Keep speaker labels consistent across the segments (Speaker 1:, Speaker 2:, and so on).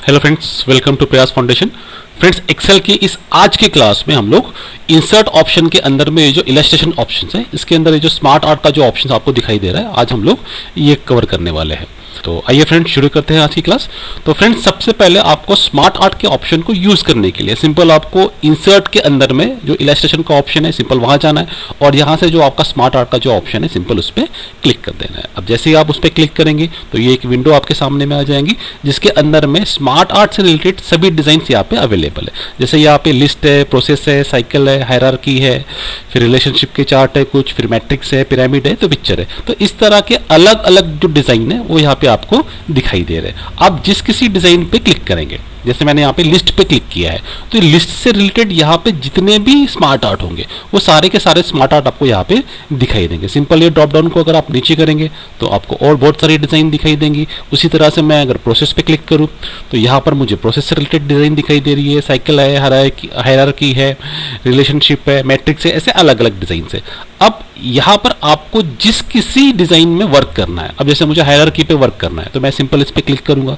Speaker 1: Hello friends, welcome to प्रयास foundation. Friends, Excel की इस आज की क्लास में हम लोग इंसर्ट ऑप्शन के अंदर में ये जो इलस्ट्रेशन ऑप्शन है, इसके अंदर ये जो स्मार्ट आर्ट का जो ऑप्शन आपको दिखाई दे रहा है, आज हम लोग ये कवर करने वाले हैं। तो आइए फ्रेंड्स, शुरू करते हैं आज की क्लास। तो फ्रेंड्स, सबसे पहले आपको स्मार्ट आर्ट के ऑप्शन को यूज करने के लिए सिंपल आपको इंसर्ट के अंदर में जो इलस्ट्रेशन का ऑप्शन है, सिंपल वहां जाना है और यहां से जो आपका स्मार्ट आर्ट का जो ऑप्शन है, सिंपल उस पर क्लिक कर देना है। अब जैसे ही आप उस पर क्लिक करेंगे तो ये एक विंडो आपके सामने में आ जाएंगी, जिसके अंदर में स्मार्ट आर्ट से रिलेटेड सभी डिजाइन यहाँ पे अवेलेबल है। जैसे यहाँ पे लिस्ट है, प्रोसेस है, साइकिल है, हायरार्की है, फिर रिलेशनशिप के चार्ट है कुछ, फिर मैट्रिक्स है, पिरामिड है, तो पिक्चर है। तो इस तरह के अलग अलग जो डिजाइन है वो यहाँ पे आपको दिखाई दे रहे हैं। आप जिस किसी डिजाइन पे क्लिक करेंगे, जैसे मैंने यहाँ पे लिस्ट पे क्लिक किया है, तो लिस्ट से रिलेटेड यहाँ पे जितने भी स्मार्ट आर्ट होंगे वो सारे के सारे स्मार्ट आर्ट आपको यहाँ पे दिखाई देंगे। सिंपल ये ड्रॉप डाउन को अगर आप नीचे करेंगे तो आपको और बहुत सारी डिजाइन दिखाई देंगी। उसी तरह से मैं अगर प्रोसेस पे क्लिक करूँ तो यहाँ पर मुझे प्रोसेस से रिलेटेड डिजाइन दिखाई दे रही है, साइकिल है, हायरार्की है, रिलेशनशिप है, मैट्रिक्स है, ऐसे अलग अलग डिजाइन है। अब यहाँ पर आपको जिस किसी डिजाइन में वर्क करना है, अब जैसे मुझे हायरार्की पे वर्क करना है तो मैं सिंपल इस पे क्लिक करूंगा।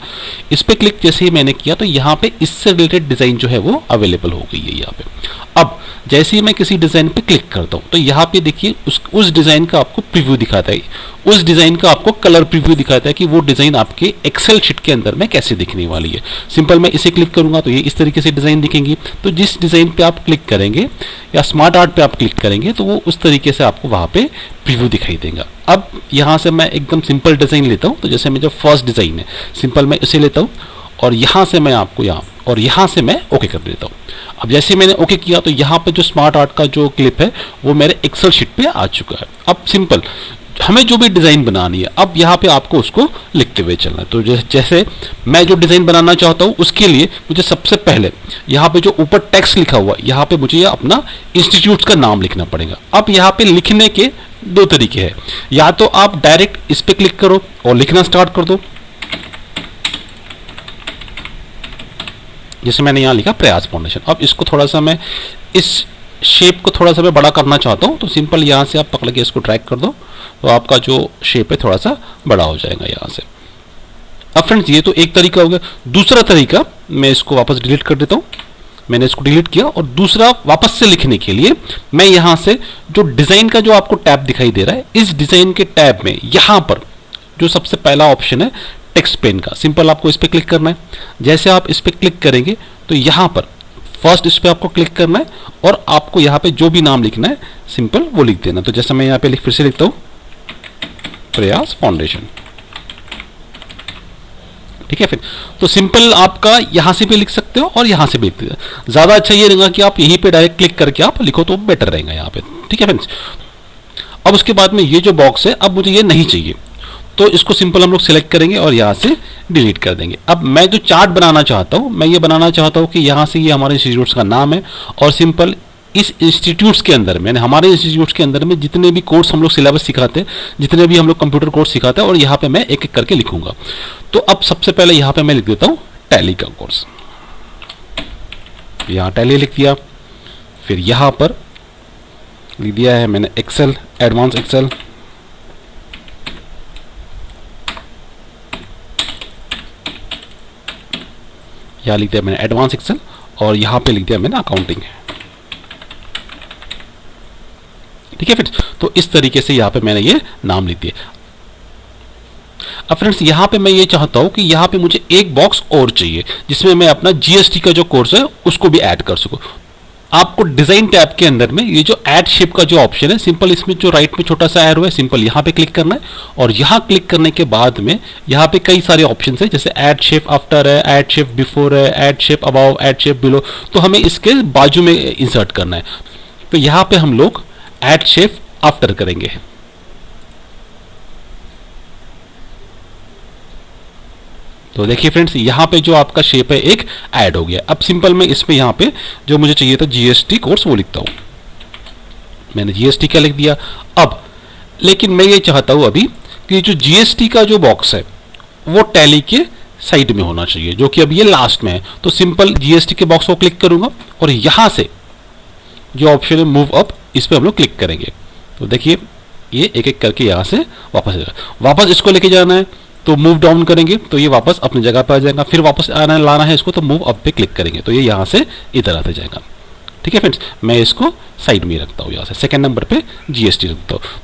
Speaker 1: इस पे क्लिक जैसे ही मैंने किया तो यहाँ पे इससे रिलेटेड डिजाइन जो है वो अवेलेबल हो गई है यहाँ पे। अब जैसे ही मैं किसी डिजाइन पे क्लिक करता हूँ तो यहाँ पे देखिए उस डिजाइन का आपको प्रीव्यू दिखाता है, उस डिजाइन का आपको कलर प्रीव्यू दिखाता है कि वो डिजाइन आपके एक्सेल शीट के अंदर में कैसे दिखने वाली है। सिंपल मैं इसे क्लिक करूंगा तो ये इस तरीके से डिजाइन दिखेंगी। तो जिस डिजाइन पे आप क्लिक करेंगे या स्मार्ट आर्ट पे आप क्लिक करेंगे तो वो उस तरीके से आपको वहां पे प्रीव्यू दिखाई देगा। अब यहाँ से मैं एकदम सिंपल डिजाइन लेता हूँ, तो जैसे मैं जो फर्स्ट डिजाइन है सिंपल मैं इसे लेता हूँ और यहाँ से मैं आपको यहाँ से मैं ओके कर देता हूँ। अब जैसे मैंने ओके किया तो यहाँ पे जो स्मार्ट आर्ट का जो क्लिप है वो मेरे एक्सेल शीट पे आ चुका है। अब सिंपल हमें जो भी डिजाइन बनानी है, अब यहाँ पे आपको उसको लिखते हुए चलना है। तो जैसे मैं जो डिजाइन बनाना चाहता हूँ उसके लिए मुझे सबसे पहले यहाँ पे जो ऊपर टेक्स्ट लिखा हुआ है, यहाँ पे मुझे अपना इंस्टीट्यूट का नाम लिखना पड़ेगा। अब यहाँ पे लिखने के दो तरीके हैं, या तो आप डायरेक्ट इस पे क्लिक करो और लिखना स्टार्ट कर दो। जैसे मैंने यहाँ लिखा प्रयास फाउंडेशन। अब इसको थोड़ा सा मैं इस शेप को थोड़ा सा मैं बड़ा करना चाहता हूँ तो सिंपल यहाँ से आप पकड़ के इसको ड्रैग कर दो तो आपका जो शेप है थोड़ा सा बड़ा हो जाएगा यहाँ से। अब फ्रेंड्स, ये तो एक तरीका हो गया। दूसरा तरीका, मैं इसको वापस डिलीट कर देता हूँ। मैंने इसको डिलीट किया और दूसरा वापस से लिखने के लिए मैं यहाँ से जो डिजाइन का जो आपको टैब दिखाई दे रहा है, इस डिजाइन के टैब में यहाँ पर जो सबसे पहला ऑप्शन है टेक्स्ट पेन का, सिंपल आपको इस पर क्लिक करना है। जैसे आप इस पर क्लिक करेंगे तो यहाँ पर फर्स्ट इस पर आपको क्लिक करना है और आपको यहाँ पे जो भी नाम लिखना है सिंपल वो लिख देना। तो जैसे मैं यहाँ पे फिर से लिखता हूँ प्रयास फाउंडेशन, ठीक है। फिर तो सिंपल आपका यहाँ से भी लिख सकते हो और यहाँ से भी लिख सकते हो। ज्यादा अच्छा ये रहेगा कि आप यहीं पे डायरेक्ट क्लिक करके आप लिखो तो बेटर रहेगा यहाँ पे, ठीक है फ्रेंड्स। अब उसके बाद में ये जो बॉक्स है, अब मुझे ये नहीं चाहिए तो इसको सिंपल हम लोग सिलेक्ट करेंगे और यहाँ से डिलीट कर देंगे। अब मैं जो चार्ट बनाना चाहता हूँ, मैं ये बनाना चाहता हूँ कि यहाँ से ये हमारे इंस्टीट्यूट्स का नाम है और सिंपल इस इंस्टीट्यूट्स के अंदर में, हमारे इंस्टीट्यूट्स के अंदर में जितने भी कोर्स हम लोग सिलेबस सिखाते हैं, जितने भी हम लोग कंप्यूटर कोर्स सिखाते हैं, और यहाँ पे मैं एक एक करके लिखूंगा। तो अब सबसे पहले यहाँ पे मैं लिख देता हूँ टैली का कोर्स। यहाँ टैली लिख दिया, फिर यहाँ पर लिख दिया है मैंने एक्सेल, एडवांस एक्सेल। यहाँ लिख दिया मैंने एडवांस एक्सेल और यहाँ पे लिख दिया मैंने अकाउंटिंग, ठीक है फ्रेंड्स। तो इस तरीके से यहाँ पे मैंने ये नाम लिख दिया। अब फ्रेंड्स, यहाँ पे मैं ये चाहता हूँ कि यहाँ पे मुझे एक बॉक्स और चाहिए जिसमें मैं अपना जीएसटी का जो कोर्स है उसको भी ऐड कर सकूँ। आपको डिजाइन टैब के अंदर में ये जो ऐड शेप का जो ऑप्शन है, सिंपल इसमें जो राइट में छोटा सा एरो है, सिंपल यहाँ पे क्लिक करना है और यहाँ क्लिक करने के बाद में यहाँ पे कई सारे ऑप्शंस है, जैसे ऐड शेप आफ्टर है, ऐड शेप बिफोर है, add shape above, add shape below. तो हमें इसके बाजू में इंसर्ट करना है, तो यहाँ पे हम लोग ऐड शेप आफ्टर करेंगे। तो देखिए फ्रेंड्स, यहाँ पे जो आपका शेप है एक ऐड हो गया। अब सिंपल मैं इसमें यहाँ पे जो मुझे चाहिए था जीएसटी कोर्स वो लिखता हूँ, मैंने जीएसटी का लिख दिया। अब लेकिन मैं ये चाहता हूँ अभी कि जो जीएसटी का जो बॉक्स है वो टैली के साइड में होना चाहिए, जो कि अब ये लास्ट में है। तो सिंपल जीएसटी के बॉक्स को क्लिक करूंगा और यहाँ से जो ऑप्शन है मूव अप, इस पर हम लोग क्लिक करेंगे। तो देखिए ये एक एक करके यहाँ से वापस इसको लेके जाना है। तो मूव डाउन करेंगे तो ये वापस अपनी जगह पर आ जाएगा, फिर वापस आना लाना है इसको तो मूव अप पे क्लिक करेंगे तो ये यहाँ से इधर आते जाएगा। ठीक है फ्रेंड्स, मैं इसको साइड में रखता हूँ, यहाँ से सेकंड नंबर पे जीएसटी रखता हूँ।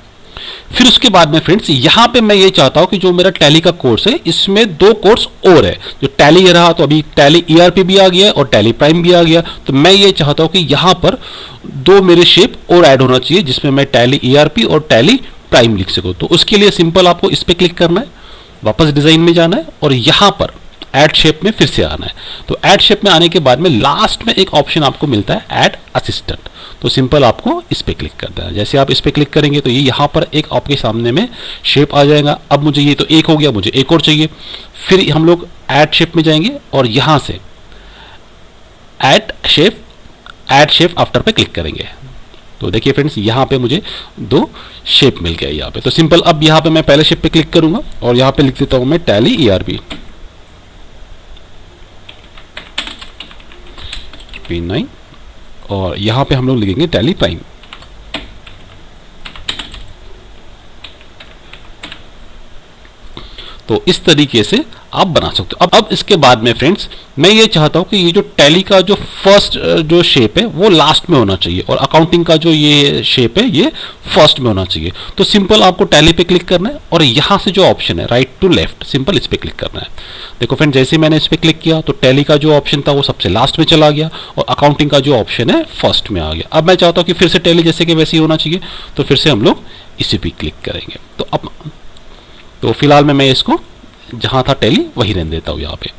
Speaker 1: फिर उसके बाद में फ्रेंड्स यहाँ पे मैं ये चाहता हूँ कि जो मेरा टैली का कोर्स है इसमें 2 कोर्स और है। जो टैली ये रहा तो अभी टैली ईआरपी भी आ गया और टैली प्राइम भी आ गया, तो मैं ये चाहता हूँ कि यहाँ पर 2 मेरे शेप और ऐड होना चाहिए जिसमें मैं टैली ईआरपी और टैली प्राइम लिख सकूँ। तो उसके लिए सिंपल आपको इस पर क्लिक करना है, वापस डिजाइन में जाना है और यहाँ पर ऐड शेप में फिर से आना है। तो ऐड शेप में आने के बाद में लास्ट में एक ऑप्शन आपको मिलता है ऐड असिस्टेंट, तो सिंपल आपको इस पे क्लिक करना है। जैसे आप इस पे क्लिक करेंगे तो ये यहाँ पर एक आपके सामने में शेप आ जाएगा। अब मुझे ये तो एक हो गया, मुझे एक और चाहिए। फिर हम लोग ऐड शेप में जाएंगे और यहाँ से ऐड शेप आफ्टर पे क्लिक करेंगे। तो देखिए फ्रेंड्स यहाँ पे मुझे 2 शेप मिल गया यहाँ पे। तो सिंपल अब यहाँ पे मैं पहले शेप पे क्लिक करूंगा और यहाँ पे लिख देता हूं मैं टैली ईआरपी P9 और यहाँ पे हम लोग लिखेंगे टैली प्राइम। तो इस तरीके से आप बना सकते हो। अब इसके बाद में फ्रेंड्स मैं ये चाहता हूं कि ये जो टैली का जो फर्स्ट जो शेप है वो लास्ट में होना चाहिए और अकाउंटिंग का जो ये शेप है ये फर्स्ट में होना चाहिए। तो सिंपल आपको टैली पे क्लिक करना है और यहां से जो ऑप्शन है राइट टू लेफ्ट सिंपल इस पे क्लिक करना है। देखो फ्रेंड जैसे मैंने इस पे क्लिक किया तो टैली का जो ऑप्शन था वो सबसे लास्ट में चला गया और अकाउंटिंग का जो ऑप्शन है फर्स्ट में आ गया। अब मैं चाहता हूं कि फिर से टैली जैसे कि वैसे ही होना चाहिए, तो फिर से हम लोग इसी पे क्लिक करेंगे। तो फिलहाल मैं इसको जहां था टैली वही रहने देता हूं यहाँ पे।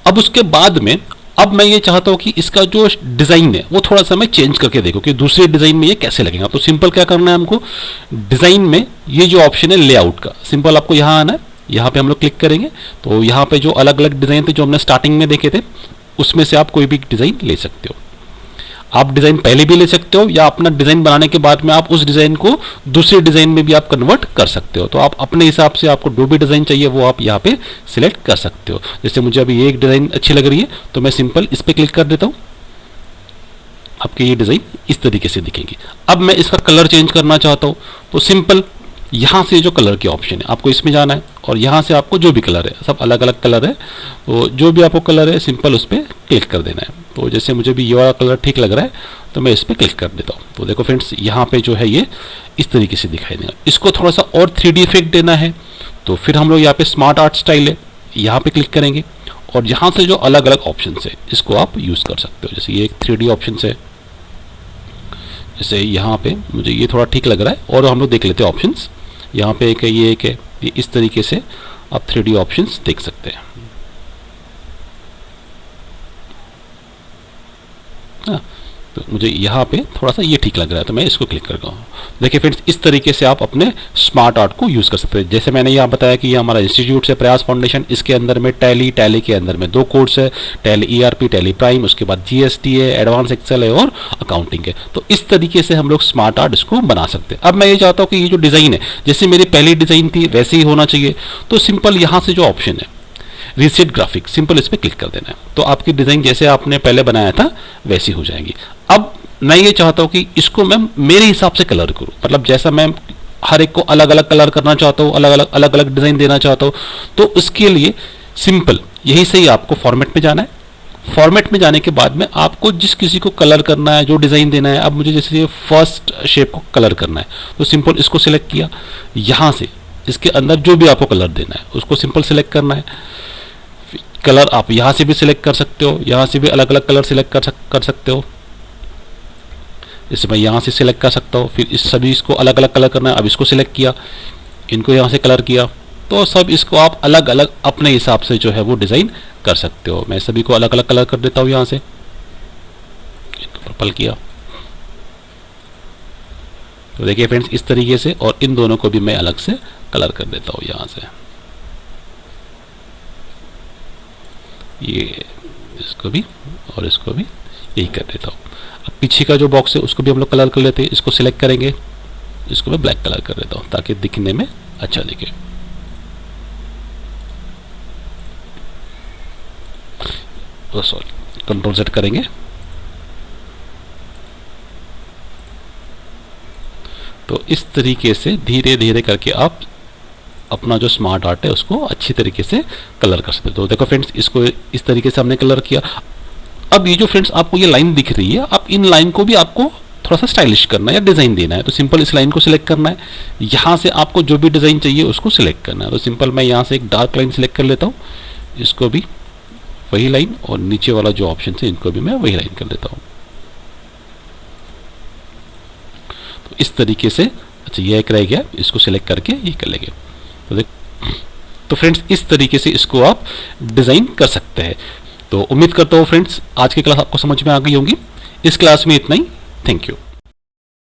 Speaker 1: अब उसके बाद में अब मैं ये चाहता हूं कि इसका जो डिजाइन है वो थोड़ा सा मैं चेंज करके देखो कि दूसरे डिजाइन में ये कैसे लगेगा। तो सिंपल क्या करना है हमको, डिजाइन में ये जो ऑप्शन है लेआउट का, सिंपल आपको यहाँ आना है, यहाँ पे हम लोग क्लिक करेंगे। तो यहाँ पे जो अलग अलग डिजाइन थे जो हमने स्टार्टिंग में देखे थे उसमें से आप कोई भी डिजाइन ले सकते हो। आप डिजाइन पहले भी ले सकते हो या अपना डिजाइन बनाने के बाद में आप उस डिजाइन को दूसरे डिजाइन में भी आप कन्वर्ट कर सकते हो। तो आप अपने हिसाब से आपको जो भी डिजाइन चाहिए वो आप यहाँ पे सिलेक्ट कर सकते हो। जैसे मुझे अभी ये एक डिजाइन अच्छी लग रही है तो मैं सिंपल इस पे क्लिक कर देता हूँ, आपके ये डिजाइन इस तरीके से दिखेगी। अब मैं इसका कलर चेंज करना चाहता हूँ तो सिंपल यहाँ से जो कलर के ऑप्शन है आपको इसमें जाना है और यहाँ से आपको जो भी कलर है, सब अलग अलग कलर है, तो जो भी आपको कलर है सिंपल उस पर क्लिक कर देना है। तो जैसे मुझे भी ये वाला कलर ठीक लग रहा है तो मैं इस पर क्लिक कर देता हूँ। तो देखो फ्रेंड्स यहाँ पे जो है ये इस तरीके से दिखाई देगा। इसको थोड़ा सा और 3D इफेक्ट देना है तो फिर हम लोग यहाँ पे स्मार्ट आर्ट स्टाइल है, यहाँ पे क्लिक करेंगे और यहाँ से जो अलग अलग ऑप्शन है इसको आप यूज़ कर सकते हो। जैसे ये एक 3D ऑप्शन है, जैसे यहाँ पे मुझे ये थोड़ा ठीक लग रहा है और हम लोग देख लेते हैं ऑप्शन। यहाँ पे एक है, ये एक है, ये इस तरीके से आप 3D ऑप्शंस देख सकते हैं। तो मुझे यहाँ पे थोड़ा सा ये ठीक लग रहा है तो मैं इसको क्लिक करता हूँ। देखिए फ्रेंड्स इस तरीके से आप अपने स्मार्ट आर्ट को यूज़ कर सकते हैं। जैसे मैंने यहाँ बताया कि ये हमारा इंस्टीट्यूट से प्रयास फाउंडेशन, इसके अंदर में टैली के अंदर में 2 कोर्स है, टैली ईआरपी, टैली प्राइम, उसके बाद जीएसटी है, एडवांस एक्सेल है और अकाउंटिंग है। तो इस तरीके से हम लोग स्मार्ट आर्ट इसको बना सकते हैं। अब मैं ये चाहता हूँ कि ये जो डिज़ाइन है जैसे मेरी पहली डिज़ाइन थी वैसे ही होना चाहिए, तो सिंपल यहाँ से जो ऑप्शन है रीसेट ग्राफिक सिंपल इस पर क्लिक कर देना है। तो आपकी डिज़ाइन जैसे आपने पहले बनाया था वैसी हो जाएगी। अब मैं ये चाहता हूं कि इसको मैं मेरे हिसाब से कलर करूं, मतलब जैसा मैं हर एक को अलग अलग कलर करना चाहता हूं, अलग अलग डिज़ाइन देना चाहता हूं, तो उसके लिए सिंपल यही से ही आपको फॉर्मेट में जाना है। फॉर्मेट में जाने के बाद में आपको जिस किसी को कलर करना है, जो डिज़ाइन देना है, अब मुझे जैसे फर्स्ट शेप को कलर करना है तो सिंपल इसको सिलेक्ट किया, यहाँ से इसके अंदर जो भी आपको कलर देना है उसको सिंपल सिलेक्ट करना है। कलर आप यहाँ से भी सिलेक्ट कर सकते हो, यहाँ से भी अलग अलग कलर सिलेक्ट कर सकते हो। जैसे मैं यहाँ से सिलेक्ट कर सकता हूँ, फिर इस सभी इसको अलग अलग कलर करना है। अब इसको सिलेक्ट किया, इनको यहाँ से कलर किया, तो सब इसको आप अलग अलग अपने हिसाब से जो है वो डिज़ाइन कर सकते हो। मैं सभी को अलग अलग कलर कर देता हूँ, यहाँ से पर्पल किया। तो देखिए फ्रेंड्स इस तरीके से, और इन दोनों को भी मैं अलग से कलर कर देता हूँ यहाँ से, ये इसको भी और इसको भी यही कर देता हूँ। अब पीछे का जो बॉक्स है उसको भी हम लोग कलर कर लेते हैं। इसको सिलेक्ट करेंगे, इसको मैं ब्लैक कलर कर देता हूँ ताकि दिखने में अच्छा दिखे। सॉरी, कंट्रोल सेट करेंगे। तो इस तरीके से धीरे धीरे करके आप अपना जो स्मार्ट आर्ट है उसको अच्छी तरीके से कलर कर सकते हो। तो देखो फ्रेंड्स, इसको इस तरीके से हमने कलर किया। अब ये जो फ्रेंड्स आपको ये लाइन दिख रही है, अब इन लाइन को भी आपको थोड़ा सा स्टाइलिश करना है या डिज़ाइन देना है, तो सिंपल इस लाइन को सिलेक्ट करना है। यहाँ से आपको जो भी डिज़ाइन चाहिए उसको सिलेक्ट करना है। तो सिंपल मैं यहाँ से एक डार्क लाइन सिलेक्ट कर लेता हूँ, इसको भी वही लाइन, और नीचे वाला जो ऑप्शन है इनको भी मैं वही लाइन कर लेता हूँ। तो इस तरीके से, अच्छा ये एक रह गया, इसको सिलेक्ट करके ये कर लेंगे। तो तो फ्रेंड्स इस तरीके से इसको आप डिज़ाइन कर सकते हैं। तो उम्मीद करता हूँ फ्रेंड्स आज की क्लास आपको समझ में आ गई होंगी। इस क्लास में इतना ही। Thank you.